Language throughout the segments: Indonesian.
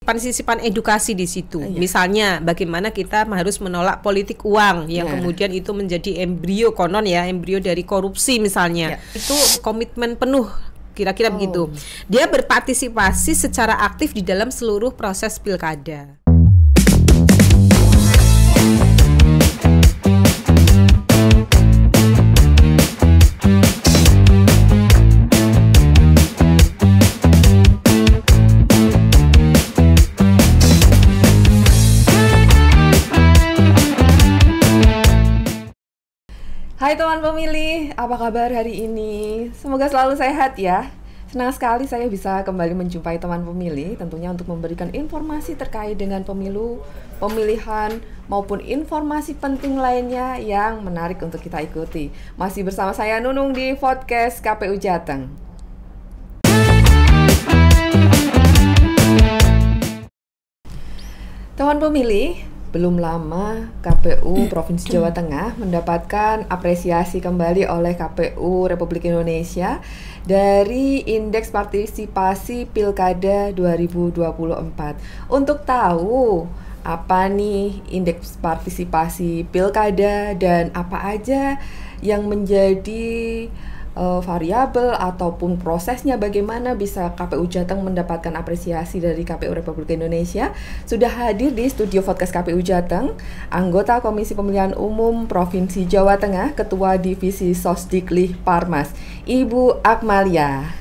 partisipan edukasi di situ. Iya. Misalnya bagaimana kita harus menolak politik uang yang kemudian itu menjadi embrio konon ya, embrio dari korupsi misalnya. Itu komitmen penuh kira-kira begitu. Dia berpartisipasi secara aktif di dalam seluruh proses pilkada. Hai teman pemilih, apa kabar hari ini? Semoga selalu sehat ya. Senang sekali saya bisa kembali menjumpai teman pemilih, tentunya untuk memberikan informasi terkait dengan pemilu, pemilihan, maupun informasi penting lainnya yang menarik untuk kita ikuti. Masih bersama saya Nunung di podcast KPU Jateng. Teman pemilih, belum lama KPU Provinsi Jawa Tengah mendapatkan apresiasi kembali oleh KPU Republik Indonesia dari Indeks Partisipasi Pilkada 2024. Untuk tahu apa nih Indeks Partisipasi Pilkada dan apa aja yang menjadi variabel ataupun prosesnya bagaimana bisa KPU Jateng mendapatkan apresiasi dari KPU Republik Indonesia, sudah hadir di studio podcast KPU Jateng anggota Komisi Pemilihan Umum Provinsi Jawa Tengah, Ketua Divisi Sosdiklih Parmas, Ibu Akmalia.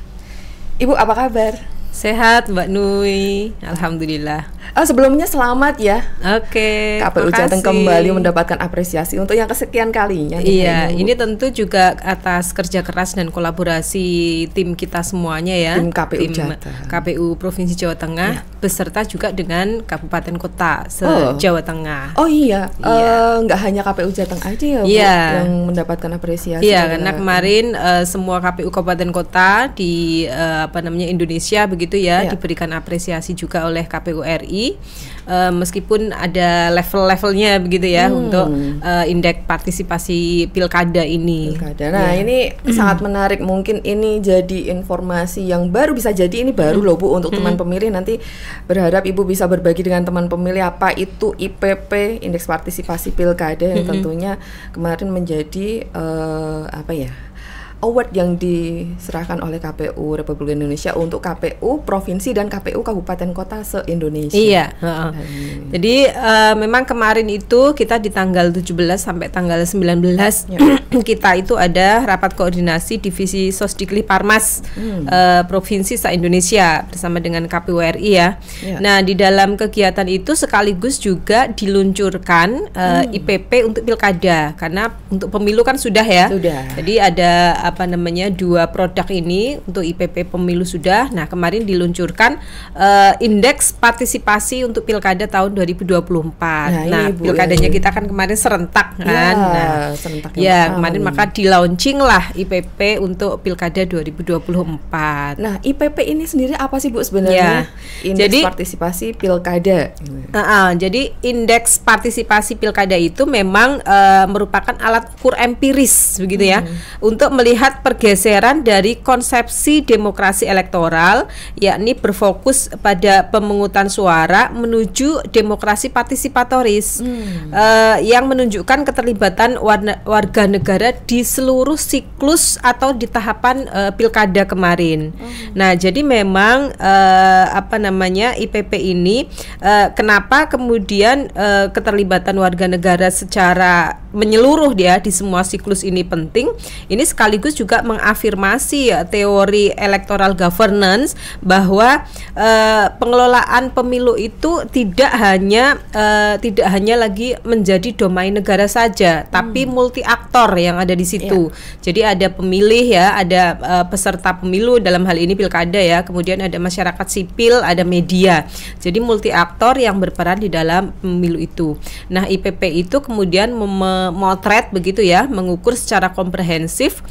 Ibu, apa kabar? Sehat Mbak Nui, alhamdulillah. Sebelumnya selamat ya. Oke, KPU Jateng kembali mendapatkan apresiasi untuk yang kesekian kalinya. Iya, ini tentu juga atas kerja keras dan kolaborasi tim kita semuanya ya. Tim KPU Jateng. KPU Provinsi Jawa Tengah beserta juga dengan kabupaten kota se-Jawa Tengah. Oh iya, nggak hanya KPU Jateng aja ya Bu, yang mendapatkan apresiasi. Iya, karena kemarin semua KPU kabupaten kota di Indonesia begitu ya, diberikan apresiasi juga oleh KPU RI. Meskipun ada level-levelnya begitu ya untuk indeks partisipasi pilkada ini. Nah, ini sangat menarik. Mungkin ini jadi informasi yang baru, bisa jadi ini baru loh Bu untuk teman pemilih. Nanti berharap Ibu bisa berbagi dengan teman pemilih apa itu IPP, Indeks Partisipasi Pilkada, yang tentunya kemarin menjadi award yang diserahkan oleh KPU Republik Indonesia untuk KPU Provinsi dan KPU Kabupaten Kota se-Indonesia. Iya. Jadi memang kemarin itu kita di tanggal 17 sampai tanggal 19 kita itu ada rapat koordinasi Divisi Sosdiklih Parmas Provinsi se-Indonesia bersama dengan KPU RI ya. Nah, di dalam kegiatan itu sekaligus juga diluncurkan IPP untuk pilkada, karena untuk pemilu kan sudah ya. Jadi ada dua produk ini untuk IPP pemilu sudah. Nah, kemarin diluncurkan indeks partisipasi untuk pilkada tahun 2024. Nah, pilkadanya kita kan kemarin serentak kan. Kemarin maka di launching lah IPP untuk pilkada 2024. Nah, IPP ini sendiri apa sih Bu sebenarnya? Indeks partisipasi pilkada. Jadi indeks partisipasi pilkada itu memang merupakan alat ukur empiris begitu ya, untuk melihat pergeseran dari konsepsi demokrasi elektoral, yakni berfokus pada pemungutan suara menuju demokrasi partisipatoris, yang menunjukkan keterlibatan warga negara di seluruh siklus atau di tahapan pilkada kemarin. Nah, jadi memang IPP ini kenapa kemudian keterlibatan warga negara secara menyeluruh dia di semua siklus ini penting. Ini sekaligus juga mengafirmasi teori electoral governance bahwa pengelolaan pemilu itu tidak hanya lagi menjadi domain negara saja, tapi multi aktor yang ada di situ. Jadi ada pemilih ya, ada peserta pemilu dalam hal ini pilkada ya, kemudian ada masyarakat sipil, ada media. Jadi multi aktor yang berperan di dalam pemilu itu. Nah, IPP itu kemudian memotret begitu ya, mengukur secara komprehensif,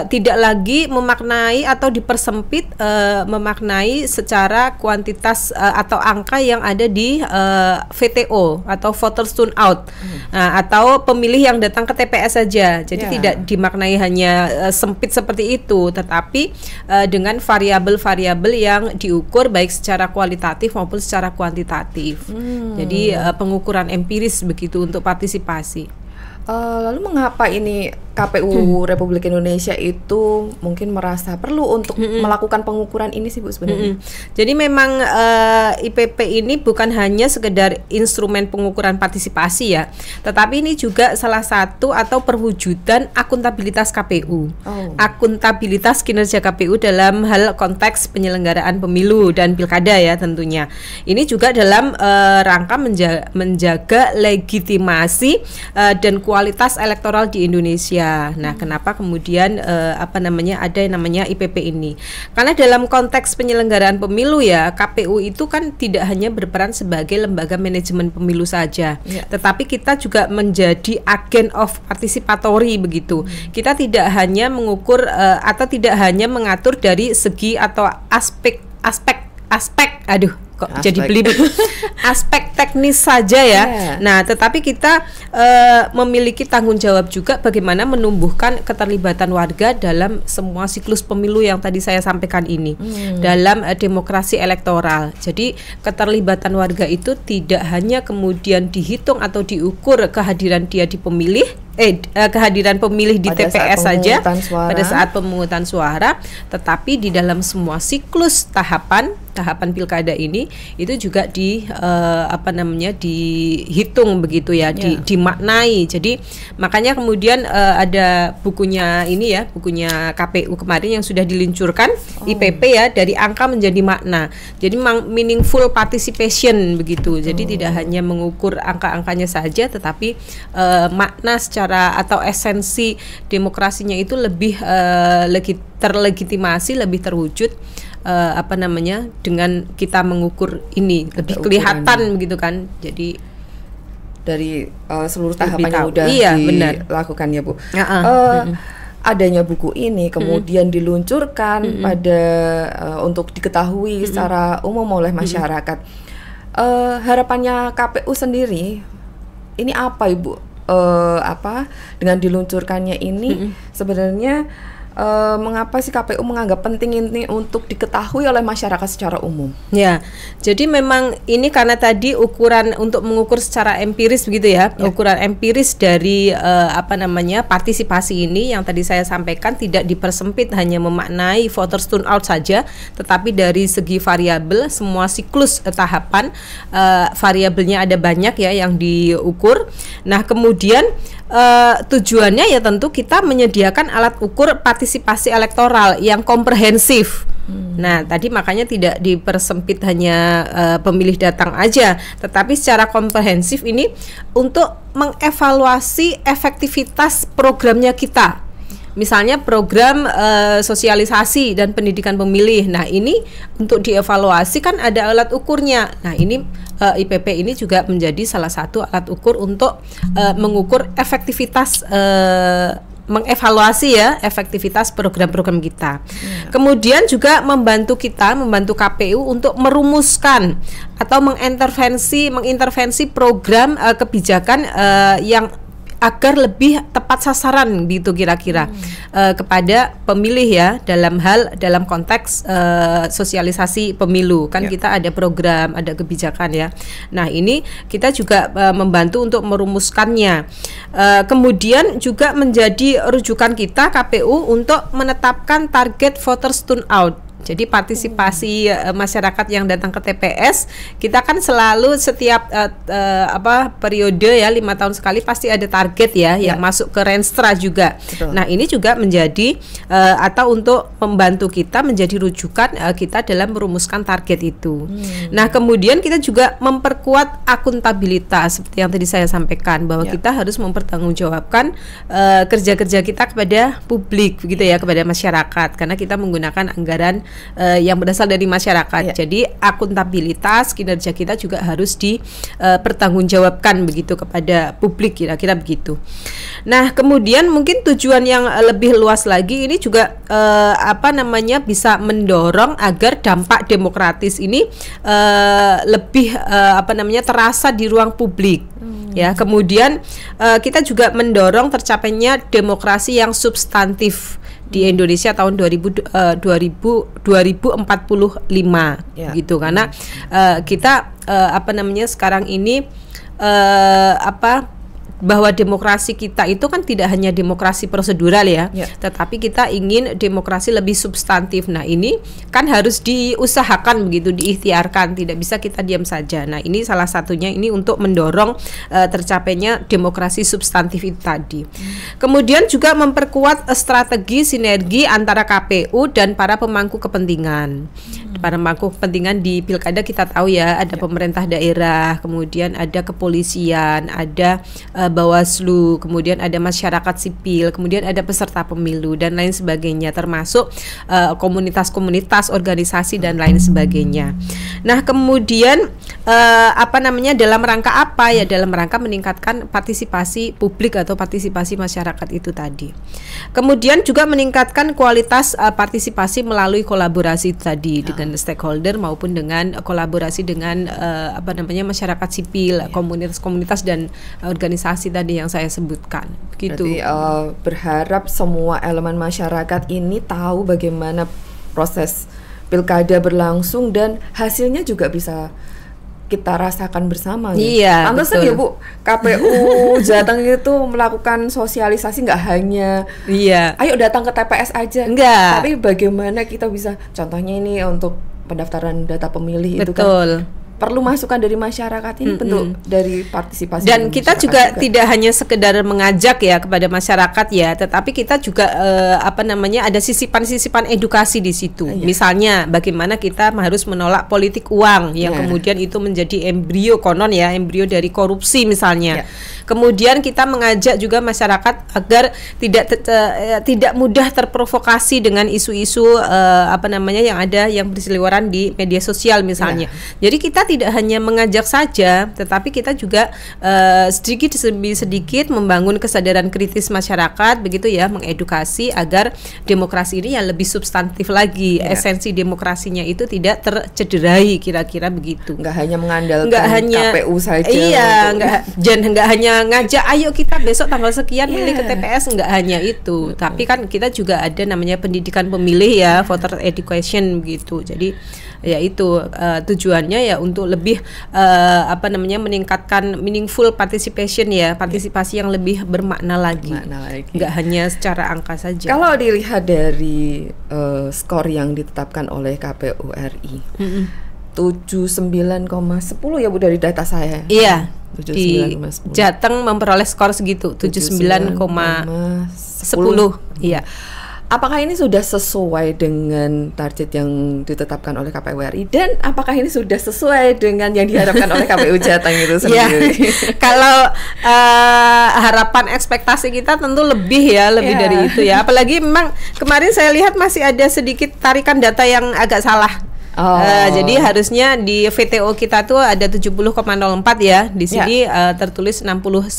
tidak lagi memaknai atau dipersempit, memaknai secara kuantitas atau angka yang ada di VTO atau voters turnout, atau pemilih yang datang ke TPS saja. Jadi tidak dimaknai hanya sempit seperti itu, tetapi dengan variabel-variabel yang diukur baik secara kualitatif maupun secara kuantitatif. Jadi pengukuran empiris begitu untuk partisipasi. Lalu mengapa ini KPU Republik Indonesia itu mungkin merasa perlu untuk melakukan pengukuran ini sih Bu sebenarnya? Jadi memang IPP ini bukan hanya sekedar instrumen pengukuran partisipasi ya, tetapi ini juga salah satu atau perwujudan akuntabilitas KPU. Akuntabilitas kinerja KPU dalam hal konteks penyelenggaraan pemilu dan pilkada ya tentunya. Ini juga dalam rangka menjaga legitimasi dan kualitas elektoral di Indonesia. Nah, kenapa kemudian ada yang namanya IPP ini? Karena dalam konteks penyelenggaraan pemilu ya, KPU itu kan tidak hanya berperan sebagai lembaga manajemen pemilu saja, tetapi kita juga menjadi agen of participatory begitu. Kita tidak hanya mengukur atau tidak hanya mengatur dari segi atau aspek jadi belibet aspek teknis saja ya. Nah, tetapi kita memiliki tanggung jawab juga bagaimana menumbuhkan keterlibatan warga dalam semua siklus pemilu yang tadi saya sampaikan ini, dalam demokrasi elektoral. Jadi keterlibatan warga itu tidak hanya kemudian dihitung atau diukur kehadiran dia di kehadiran pemilih di TPS saja pada saat pemungutan suara, tetapi di dalam semua siklus tahapan pilkada ini itu juga dihitung begitu ya, dimaknai. Jadi makanya kemudian ada bukunya ini ya, bukunya KPU kemarin yang sudah diluncurkan, IPP ya, dari angka menjadi makna. Jadi meaningful participation begitu. Jadi tidak hanya mengukur angka-angkanya saja, tetapi makna secara atau esensi demokrasinya itu lebih terlegitimasi, lebih terwujud dengan kita mengukur ini lebih kelihatan begitu kan. Jadi dari seluruh tahapan yang udah dilakukan ya Bu. Adanya buku ini kemudian diluncurkan untuk diketahui secara umum oleh masyarakat. Harapannya KPU sendiri ini apa Ibu? Dengan diluncurkannya ini sebenarnya mengapa sih KPU menganggap penting ini untuk diketahui oleh masyarakat secara umum? Ya, jadi memang ini karena tadi ukuran untuk mengukur secara empiris begitu ya, ukuran empiris dari partisipasi ini yang tadi saya sampaikan tidak dipersempit hanya memaknai voters turnout saja, tetapi dari segi variabel semua siklus tahapan variabelnya ada banyak ya yang diukur. Nah, kemudian tujuannya ya tentu kita menyediakan alat ukur partisipasi elektoral yang komprehensif. Nah, tadi makanya tidak dipersempit hanya pemilih datang aja, tetapi secara komprehensif ini untuk mengevaluasi efektivitas programnya kita. Misalnya program sosialisasi dan pendidikan pemilih. Nah, ini untuk dievaluasi kan ada alat ukurnya. Nah, ini IPP ini juga menjadi salah satu alat ukur untuk mengukur efektivitas, mengevaluasi ya efektivitas program-program kita. Kemudian juga membantu KPU untuk merumuskan atau mengintervensi program kebijakan yang agar lebih tepat sasaran gitu kira-kira kepada pemilih ya, dalam konteks sosialisasi pemilu kan kita ada program, ada kebijakan ya. Nah, ini kita juga membantu untuk merumuskannya. Kemudian juga menjadi rujukan kita KPU untuk menetapkan target voters turnout. Jadi partisipasi masyarakat yang datang ke TPS, kita kan selalu setiap periode ya 5 tahun sekali pasti ada target ya yang masuk ke Renstra juga. Betul. Nah, ini juga menjadi atau untuk membantu kita menjadi rujukan kita dalam merumuskan target itu. Nah, kemudian kita juga memperkuat akuntabilitas seperti yang tadi saya sampaikan bahwa kita harus mempertanggungjawabkan kerja-kerja kita kepada publik begitu ya, kepada masyarakat, karena kita menggunakan anggaran yang berasal dari masyarakat. Ya. Jadi akuntabilitas kinerja kita juga harus dipertanggungjawabkan begitu kepada publik, kira-kira begitu. Nah, kemudian mungkin tujuan yang lebih luas lagi ini juga bisa mendorong agar dampak demokratis ini lebih terasa di ruang publik. Ya, kemudian kita juga mendorong tercapainya demokrasi yang substantif di Indonesia tahun 2045 gitu, karena kita sekarang ini bahwa demokrasi kita itu kan tidak hanya demokrasi prosedural ya, tetapi kita ingin demokrasi lebih substantif. Nah, ini kan harus diusahakan begitu, diikhtiarkan, tidak bisa kita diam saja. Nah, ini salah satunya ini untuk mendorong tercapainya demokrasi substantif itu tadi. Kemudian juga memperkuat strategi sinergi antara KPU dan para pemangku kepentingan. Para pemangku kepentingan di pilkada kita tahu ya, ada pemerintah daerah, kemudian ada kepolisian, ada Bawaslu, kemudian ada masyarakat sipil, kemudian ada peserta pemilu dan lain sebagainya, termasuk komunitas-komunitas, organisasi dan lain sebagainya. Nah, kemudian dalam rangka apa ya? Dalam rangka meningkatkan partisipasi publik atau partisipasi masyarakat itu tadi. Kemudian juga meningkatkan kualitas partisipasi melalui kolaborasi tadi dengan stakeholder maupun dengan kolaborasi dengan masyarakat sipil, komunitas-komunitas dan organisasi tadi yang saya sebutkan. Gitu. Berarti berharap semua elemen masyarakat ini tahu bagaimana proses pilkada berlangsung dan hasilnya juga bisa kita rasakan bersama. Iya, pantesan ya Bu, KPU Jateng itu melakukan sosialisasi nggak hanya ayo datang ke TPS aja, tapi bagaimana kita bisa, contohnya ini untuk pendaftaran data pemilih itu kan perlu masukan dari masyarakat, ini bentuk dari partisipasi. Dan kita juga tidak hanya sekedar mengajak ya kepada masyarakat ya, tetapi kita juga ada sisipan-sisipan edukasi di situ. Misalnya bagaimana kita harus menolak politik uang yang kemudian itu menjadi embrio embrio dari korupsi misalnya. Kemudian kita mengajak juga masyarakat agar tidak mudah terprovokasi dengan isu-isu yang berseliweran di media sosial misalnya. Jadi kita tidak hanya mengajak saja, tetapi kita juga sedikit demi sedikit membangun kesadaran kritis masyarakat begitu ya, mengedukasi agar demokrasi ini yang lebih substantif lagi, esensi demokrasinya itu tidak tercederai, kira-kira begitu. Nggak hanya mengandalkan KPU saja. Iya, nggak hanya ngajak ayo kita besok tanggal sekian milih ke TPS, nggak hanya itu. Tapi kan kita juga ada namanya pendidikan pemilih ya, voter education gitu. Jadi ya itu tujuannya ya untuk lebih meningkatkan meaningful participation ya, partisipasi yang lebih bermakna lagi. Nggak hanya secara angka saja. Kalau dilihat dari skor yang ditetapkan oleh KPU RI, 79,10 ya Bu dari data saya. Iya. Di Jateng memperoleh skor segitu, 79,10. Iya. Apakah ini sudah sesuai dengan target yang ditetapkan oleh KPU RI, dan apakah ini sudah sesuai dengan yang diharapkan oleh KPU Jateng itu sendiri? Kalau harapan ekspektasi kita tentu lebih dari itu ya. Apalagi memang kemarin saya lihat masih ada sedikit tarikan data yang agak salah. Jadi harusnya di VTO kita tuh ada 70,04 ya. Di sini tertulis 69,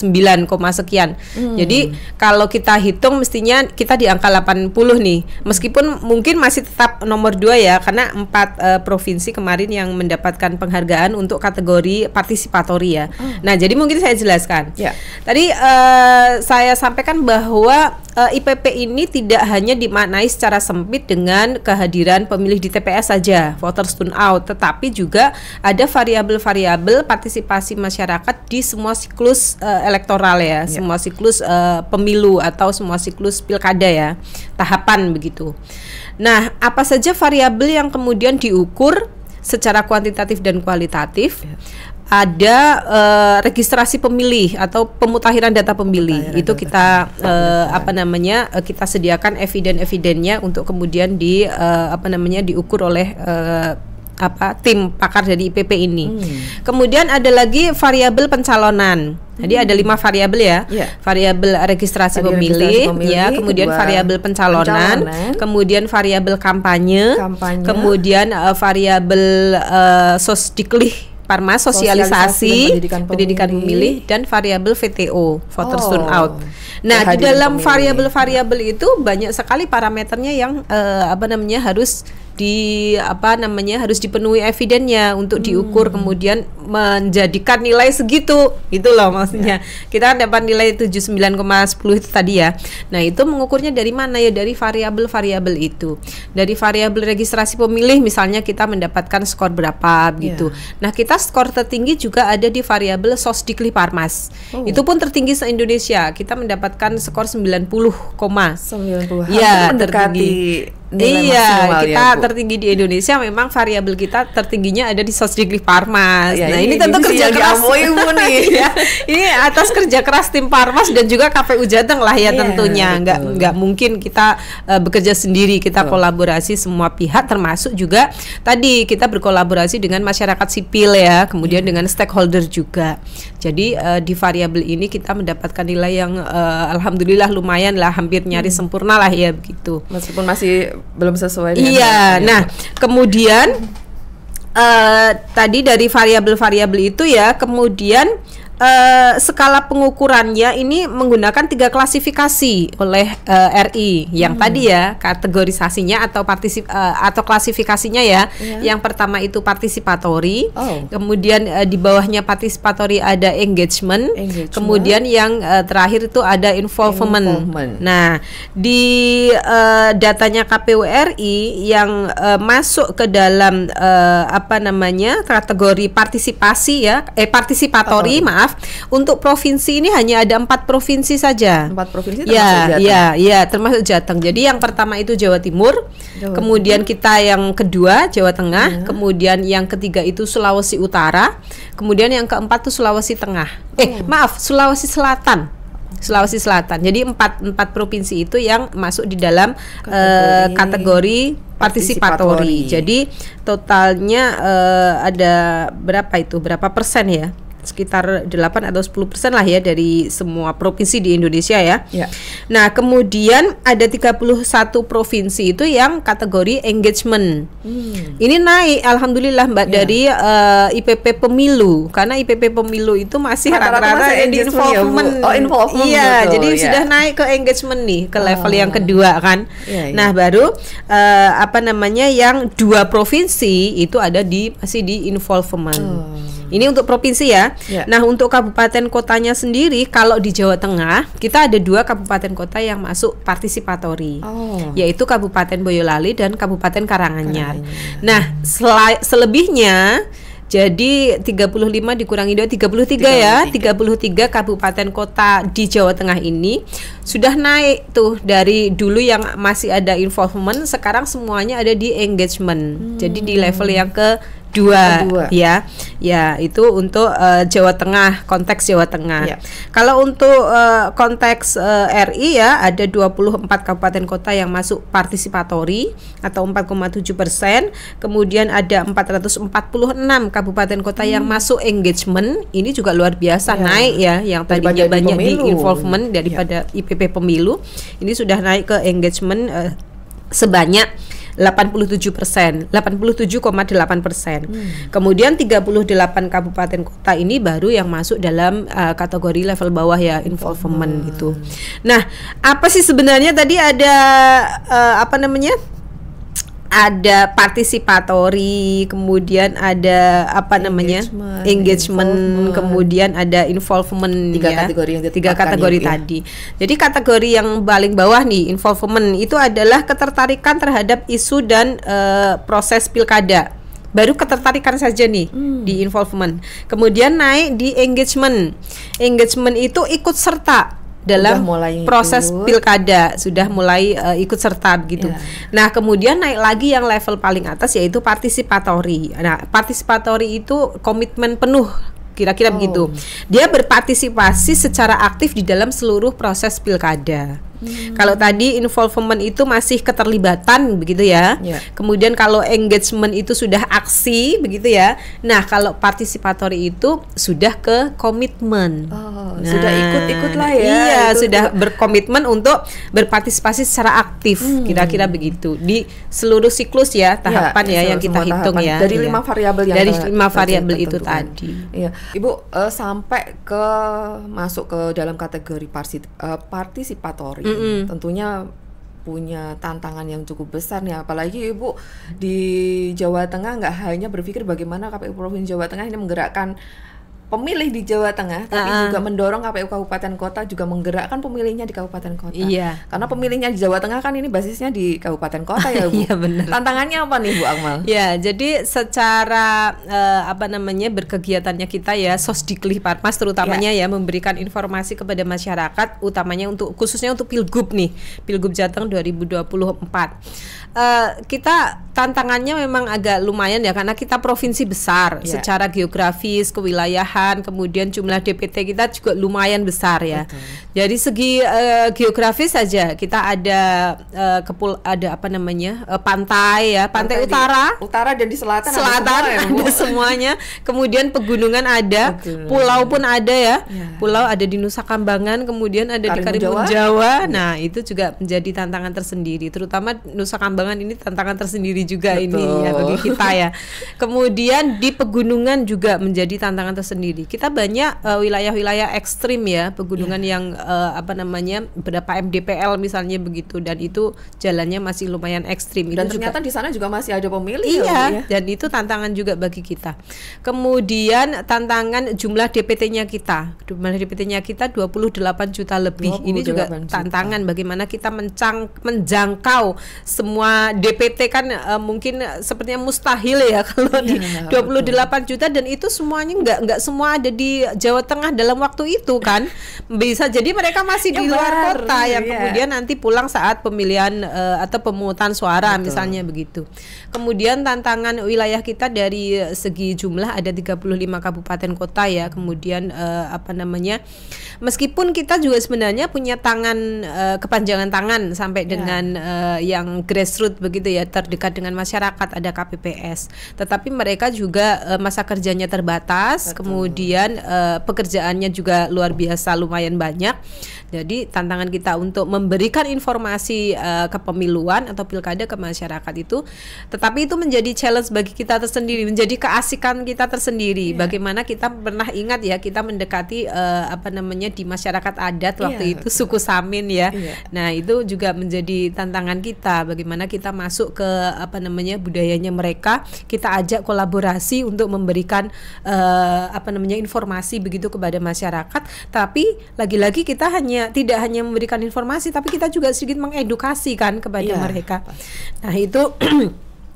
sekian. Jadi kalau kita hitung mestinya kita di angka 80 nih. Meskipun mungkin masih tetap nomor 2 ya, karena 4 provinsi kemarin yang mendapatkan penghargaan untuk kategori partisipatori ya. Nah, jadi mungkin saya jelaskan. Tadi saya sampaikan bahwa IPP ini tidak hanya dimaknai secara sempit dengan kehadiran pemilih di TPS saja, voters turn out, tetapi juga ada variabel-variabel partisipasi masyarakat di semua siklus elektoral ya, semua siklus pemilu atau semua siklus pilkada ya, tahapan begitu. Nah, apa saja variabel yang kemudian diukur secara kuantitatif dan kualitatif? Ada registrasi pemilih atau pemutakhiran data pemilih. Itu kita kita sediakan eviden-evidennya untuk kemudian diukur oleh tim pakar dari IPP ini. Kemudian ada lagi variabel pencalonan. Jadi ada 5 variabel ya. Variabel registrasi pemilih, ya, kemudian variabel pencalonan, kemudian variabel kampanye. Kemudian variabel sosdiklih Parmas, sosialisasi pendidikan pemilih, dan variabel VTO, voters turnout. Nah, di dalam variabel-variabel itu banyak sekali parameternya yang harus dipenuhi evidennya untuk diukur, kemudian menjadikan nilai segitu, itu loh maksudnya. Kita dapat nilai 79,10 itu tadi ya. Nah, itu mengukurnya dari mana ya? Dari variabel-variabel itu. Dari variabel registrasi pemilih misalnya kita mendapatkan skor berapa gitu. Nah, kita skor tertinggi juga ada di variabel Sosdikli Parmas. Itu pun tertinggi se-Indonesia. Kita mendapatkan skor 90, 90. Ya, tertinggi. Iya, kita Bu. tertinggi di Indonesia. Memang variabel kita tertingginya ada di Sosdikli Parmas. Ya, nah, ini tentu kerja keras Ibu nih. ya. Ini atas kerja keras tim Parmas dan juga KPU Jateng lah ya tentunya. Nggak mungkin kita bekerja sendiri. Kita kolaborasi semua pihak, termasuk juga tadi kita berkolaborasi dengan masyarakat sipil ya, kemudian dengan stakeholder juga. Jadi di variabel ini kita mendapatkan nilai yang alhamdulillah lumayan lah, hampir nyaris sempurna lah ya begitu. Meskipun masih belum sesuai dengan nah kemudian tadi dari variabel-variabel itu ya, kemudian skala pengukurannya ini menggunakan 3 klasifikasi oleh RI yang tadi ya, kategorisasinya atau atau klasifikasinya ya. Yang pertama itu partisipatory, kemudian di bawahnya partisipatory ada engagement. Kemudian yang terakhir itu ada involvement. Nah, di datanya KPU RI yang masuk ke dalam kategori partisipasi ya, partisipatori, maaf. Untuk provinsi ini hanya ada 4 provinsi saja. 4 provinsi termasuk Jateng. Ya, termasuk Jateng. Jadi yang pertama itu Jawa Timur, kemudian kita yang kedua Jawa Tengah, kemudian yang ketiga itu Sulawesi Utara, kemudian yang keempat itu Sulawesi Tengah. Sulawesi Selatan. Sulawesi Selatan. Jadi 4 provinsi itu yang masuk di dalam kategori partisipatori. Jadi totalnya ada berapa persen ya? Sekitar 8 atau 10% lah ya dari semua provinsi di Indonesia ya. Nah, kemudian ada 31 provinsi itu yang kategori engagement. Ini naik alhamdulillah Mbak dari IPP Pemilu, karena IPP Pemilu itu masih rata-rata di involvement. Iya, jadi sudah naik ke engagement nih, ke level yang kedua kan. Nah, baru yang 2 provinsi itu ada masih di involvement. Ini untuk provinsi ya. Nah, untuk kabupaten kotanya sendiri, kalau di Jawa Tengah kita ada 2 kabupaten kota yang masuk partisipatori, yaitu Kabupaten Boyolali dan Kabupaten Karanganyar. Nah, selebihnya jadi 35 dikurangi 2, 33 ya. 33 kabupaten kota di Jawa Tengah ini sudah naik tuh, dari dulu yang masih ada involvement, sekarang semuanya ada di engagement. Jadi di level yang kedua. Ya itu untuk Jawa Tengah, konteks Jawa Tengah. Kalau untuk konteks RI ya, ada 24 kabupaten kota yang masuk partisipatori atau 4,7%. Kemudian ada 446 kabupaten kota yang masuk engagement. Ini juga luar biasa naik ya, yang tadinya banyak di involvement daripada IPP Pemilu, ini sudah naik ke engagement sebanyak 87%, 87,8%. Kemudian 38 kabupaten kota ini baru yang masuk dalam kategori level bawah ya, involvement gitu. Nah, apa sih sebenarnya tadi ada ada partisipatori, kemudian ada engagement, kemudian ada involvement. Tiga kategori tadi. Jadi kategori yang paling bawah nih, involvement, itu adalah ketertarikan terhadap isu dan proses pilkada. Baru ketertarikan saja nih di involvement. Kemudian naik di engagement. Engagement itu ikut serta dalam proses pilkada, sudah mulai ikut serta begitu. Nah, kemudian naik lagi yang level paling atas, yaitu partisipatori. Nah, partisipatori itu komitmen penuh, kira-kira begitu. Dia berpartisipasi secara aktif di dalam seluruh proses pilkada. Kalau tadi involvement itu masih keterlibatan begitu ya. Kemudian kalau engagement itu sudah aksi begitu ya. Nah, kalau participatory itu sudah ke komitmen. Sudah ikut-ikut lah ya. Iya, sudah berkomitmen untuk berpartisipasi secara aktif. Kira-kira begitu. Di seluruh siklus ya, tahapan ya yang kita hitung ya. Dari 5 variabel yang dari 5 variabel itu tadi. Iya. Ibu sampai ke masuk ke dalam kategori partisipatory. Tentunya punya tantangan yang cukup besar nih, apalagi Ibu di Jawa Tengah nggak hanya berpikir bagaimana KPU Provinsi Jawa Tengah ini menggerakkan pemilih di Jawa Tengah, tapi juga mendorong KPU Kabupaten Kota juga menggerakkan pemilihnya di Kabupaten Kota. Iya. Karena pemilihnya di Jawa Tengah kan ini basisnya di Kabupaten Kota ya, Bu. Iya, benar. Tantangannya apa nih, Bu Akmal? Ya, jadi secara berkegiatannya kita ya Sosdikli Parmas terutamanya ya memberikan informasi kepada masyarakat, utamanya khususnya untuk Pilgub nih, Pilgub Jateng 2024. Kita tantangannya memang agak lumayan ya, karena kita provinsi besar secara geografis, kewilayahan, kemudian jumlah DPT kita juga lumayan besar ya. Betul. Dari segi geografis saja kita ada pantai ya, pantai utara dan di selatan ada semuanya. Kemudian pegunungan ada, pulau pun ada ya. Pulau ada di Nusa Kambangan, kemudian ada di Karimun Jawa. Nah, itu juga menjadi tantangan tersendiri, terutama Nusa Kambangan ini tantangan tersendiri juga. Betul. Ini ya bagi kita ya. Kemudian di pegunungan juga menjadi tantangan tersendiri. Kita banyak wilayah-wilayah ekstrim ya, pegunungan yang berapa MDPL misalnya begitu, dan itu jalannya masih lumayan ekstrim. Dan itu ternyata di sana juga masih ada pemilih. Iya, dan itu tantangan juga bagi kita. Kemudian tantangan jumlah DPT-nya kita. Jumlah DPT-nya kita 28 juta lebih. Ini juga tantangan bagaimana kita menjangkau semua DPT kan mungkin sepertinya mustahil ya kalau di 28 juta, dan itu semuanya nggak semua ada di Jawa Tengah dalam waktu itu kan. Bisa jadi mereka masih di luar kota yang kemudian nanti pulang saat pemilihan atau pemungutan suara. Betul. Misalnya begitu. Kemudian tantangan wilayah kita dari segi jumlah ada 35 kabupaten kota ya. Kemudian meskipun kita juga sebenarnya punya kepanjangan tangan sampai dengan yang grassroots begitu ya, terdekat dengan masyarakat, ada KPPS. Tetapi mereka juga masa kerjanya terbatas. Betul. Kemudian pekerjaannya juga luar biasa lumayan banyak. Jadi tantangan kita untuk memberikan informasi kepemiluan atau pilkada ke masyarakat itu, tetapi itu menjadi challenge bagi kita tersendiri, menjadi keasikan kita tersendiri. Bagaimana kita pernah ingat ya, kita mendekati di masyarakat adat waktu itu, suku Samin ya. Nah, itu juga menjadi tantangan kita, bagaimana kita masuk ke budayanya mereka, kita ajak kolaborasi untuk memberikan informasi begitu kepada masyarakat. Tapi lagi-lagi kita tidak hanya memberikan informasi, tapi kita juga sedikit mengedukasi kan kepada mereka. Nah, itu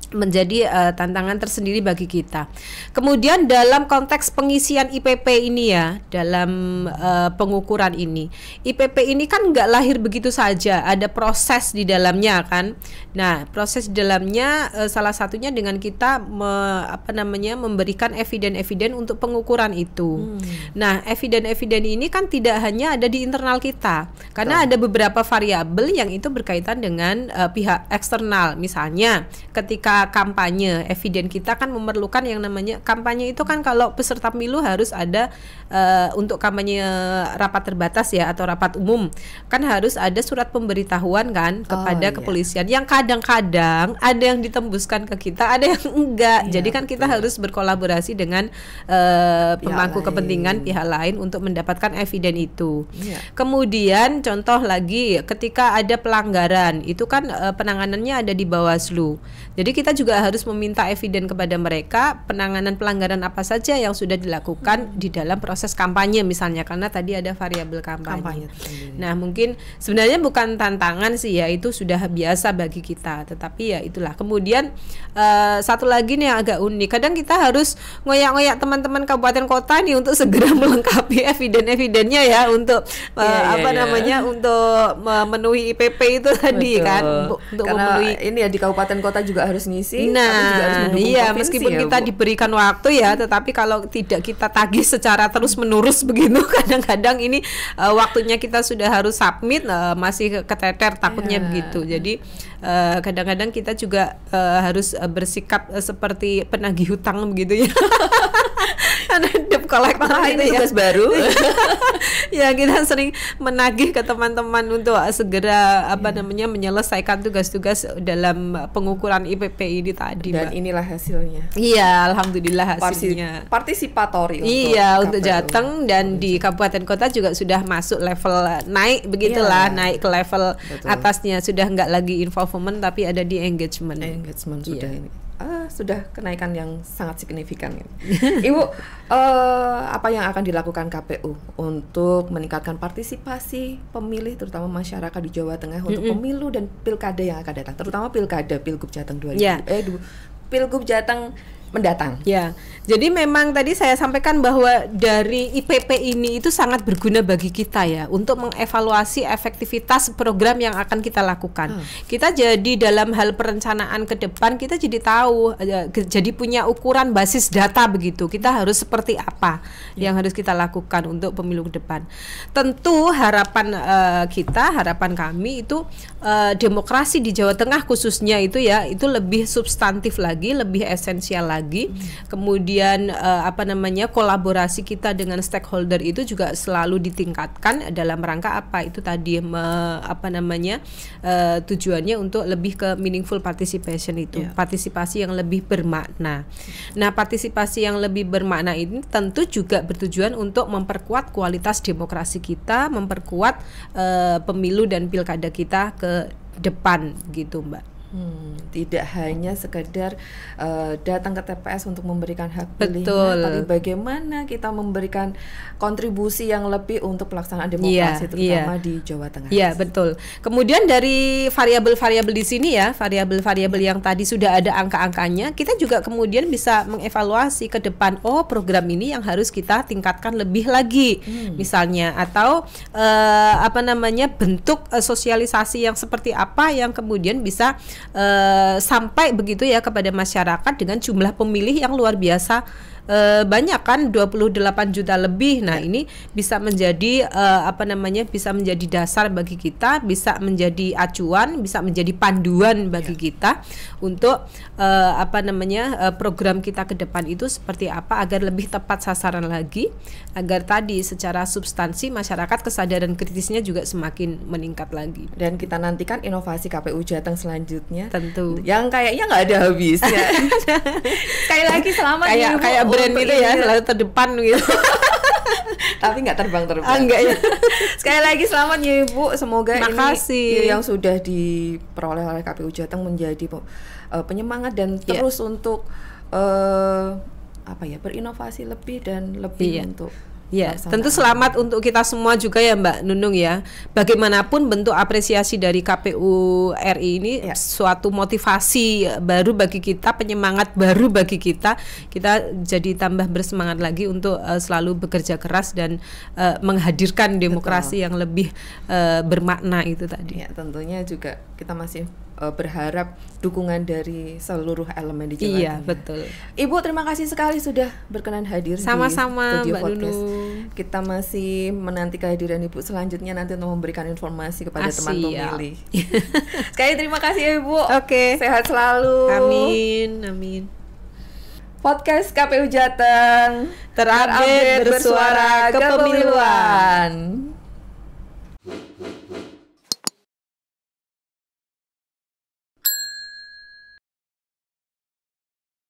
menjadi tantangan tersendiri bagi kita. Kemudian dalam konteks pengisian IPP ini ya, dalam pengukuran ini, IPP ini kan nggak lahir begitu saja, ada proses di dalamnya kan. Nah, proses di dalamnya salah satunya dengan kita memberikan eviden-eviden untuk pengukuran itu. Nah, eviden-eviden ini kan tidak hanya ada di internal kita, karena ada beberapa variabel yang itu berkaitan dengan pihak eksternal. Misalnya ketika kampanye, eviden kita kan memerlukan yang namanya kampanye itu kan, kalau peserta pemilu harus ada untuk kampanye rapat terbatas ya atau rapat umum, kan harus ada surat pemberitahuan kan kepada kepolisian, yang kadang-kadang ada yang ditembuskan ke kita, ada yang enggak. Jadi kan kita harus berkolaborasi dengan pemangku kepentingan pihak lain untuk mendapatkan eviden itu. Kemudian contoh lagi, ketika ada pelanggaran itu kan penanganannya ada di Bawaslu. Jadi kita juga harus meminta eviden kepada mereka penanganan pelanggaran apa saja yang sudah dilakukan di dalam proses kampanye misalnya, karena tadi ada variabel kampanye. Nah, mungkin sebenarnya bukan tantangan sih ya, itu sudah biasa bagi kita, tetapi ya itulah. Kemudian satu lagi nih yang agak unik, kadang kita harus ngoyak-ngoyak teman-teman kabupaten kota nih untuk segera melengkapi eviden-evidennya ya, untuk untuk memenuhi IPP itu tadi. Betul. Kan untuk karena memenuhi ini ya, di kabupaten kota juga harus provinsi, nah, tapi juga harus mendukung iya, provinsi meskipun ya, kita Bu? diberikan waktu ya, tetapi kalau tidak kita tagih secara terus-menerus begitu, kadang-kadang ini waktunya kita sudah harus submit, masih keteter takutnya begitu. Jadi kadang-kadang kita juga harus bersikap seperti penagih hutang begitu ya. Debt collector Apakah ini gitu ya. tugas baru? Ya, kita sering menagih ke teman-teman untuk segera menyelesaikan tugas-tugas dalam pengukuran IPP ini tadi, Dan Mbak. inilah hasilnya. Iya, alhamdulillah hasilnya. Partisipatori Iya, untuk KPU. Jateng dan di kabupaten kota juga sudah masuk level naik begitulah, naik ke level atasnya, sudah nggak lagi involvement tapi ada di engagement. Engagement sudah Iya. ini. Sudah kenaikan yang sangat signifikan ini. Ibu, apa yang akan dilakukan KPU untuk meningkatkan partisipasi pemilih terutama masyarakat di Jawa Tengah untuk pemilu dan pilkada yang akan datang, terutama Pilgub Jateng 2000. Ya. Pilgub Jateng mendatang. Ya, jadi memang tadi saya sampaikan bahwa dari IPP ini itu sangat berguna bagi kita ya untuk mengevaluasi efektivitas program yang akan kita lakukan. Kita jadi dalam hal perencanaan ke depan kita jadi tahu, jadi punya ukuran basis data begitu. Kita harus seperti apa yang harus kita lakukan untuk pemilu ke depan. Tentu harapan harapan kami itu demokrasi di Jawa Tengah khususnya itu ya, itu lebih substantif lagi, lebih esensial lagi. Kemudian kolaborasi kita dengan stakeholder itu juga selalu ditingkatkan dalam rangka apa itu tadi tujuannya untuk lebih ke meaningful participation itu, partisipasi yang lebih bermakna. Nah, partisipasi yang lebih bermakna ini tentu juga bertujuan untuk memperkuat kualitas demokrasi kita, memperkuat pemilu dan pilkada kita ke depan gitu, Mbak. Tidak hanya sekedar datang ke TPS untuk memberikan hak pilihnya, Betul. tapi bagaimana kita memberikan kontribusi yang lebih untuk pelaksanaan demokrasi terutama di Jawa Tengah. Iya, betul. Kemudian dari variabel-variabel di sini ya, variabel-variabel yang tadi sudah ada angka-angkanya, kita juga kemudian bisa mengevaluasi ke depan, program ini yang harus kita tingkatkan lebih lagi. Misalnya atau bentuk sosialisasi yang seperti apa yang kemudian bisa sampai begitu ya kepada masyarakat dengan jumlah pemilih yang luar biasa banyak kan, 28 juta lebih. Nah, ini bisa menjadi bisa menjadi dasar bagi kita, bisa menjadi acuan, bisa menjadi panduan bagi kita untuk program kita ke depan itu seperti apa agar lebih tepat sasaran lagi, agar tadi secara substansi masyarakat kesadaran kritisnya juga semakin meningkat lagi. Dan kita nantikan inovasi KPU Jateng selanjutnya. Tentu. Yang kayaknya nggak ada habisnya. Sekali lagi selamat kayak brand itu ya, selalu terdepan gitu. Tapi nggak terbang-terbang. Enggak ya. Sekali lagi selamat ya Ibu. Semoga Makasih. ini yang sudah diperoleh oleh KPU Jateng menjadi penyemangat dan terus untuk berinovasi lebih dan lebih untuk ya, tentu selamat untuk kita semua juga ya Mbak Nunung ya. Bagaimanapun bentuk apresiasi dari KPU RI ini suatu motivasi baru bagi kita, penyemangat baru bagi kita. Kita jadi tambah bersemangat lagi untuk selalu bekerja keras dan menghadirkan demokrasi yang lebih bermakna itu tadi. Ya, tentunya juga kita masih berharap dukungan dari seluruh elemen di Jawa Tengah. Iya, betul. Ibu, terima kasih sekali sudah berkenan hadir sama-sama, di studio Mbak podcast. Nunung. Kita masih menanti kehadiran Ibu selanjutnya nanti untuk memberikan informasi kepada teman pemilih. Sekali terima kasih ya Ibu. Oke. Sehat selalu. Amin. Podcast KPU Jateng terupdate bersuara kepemiluan.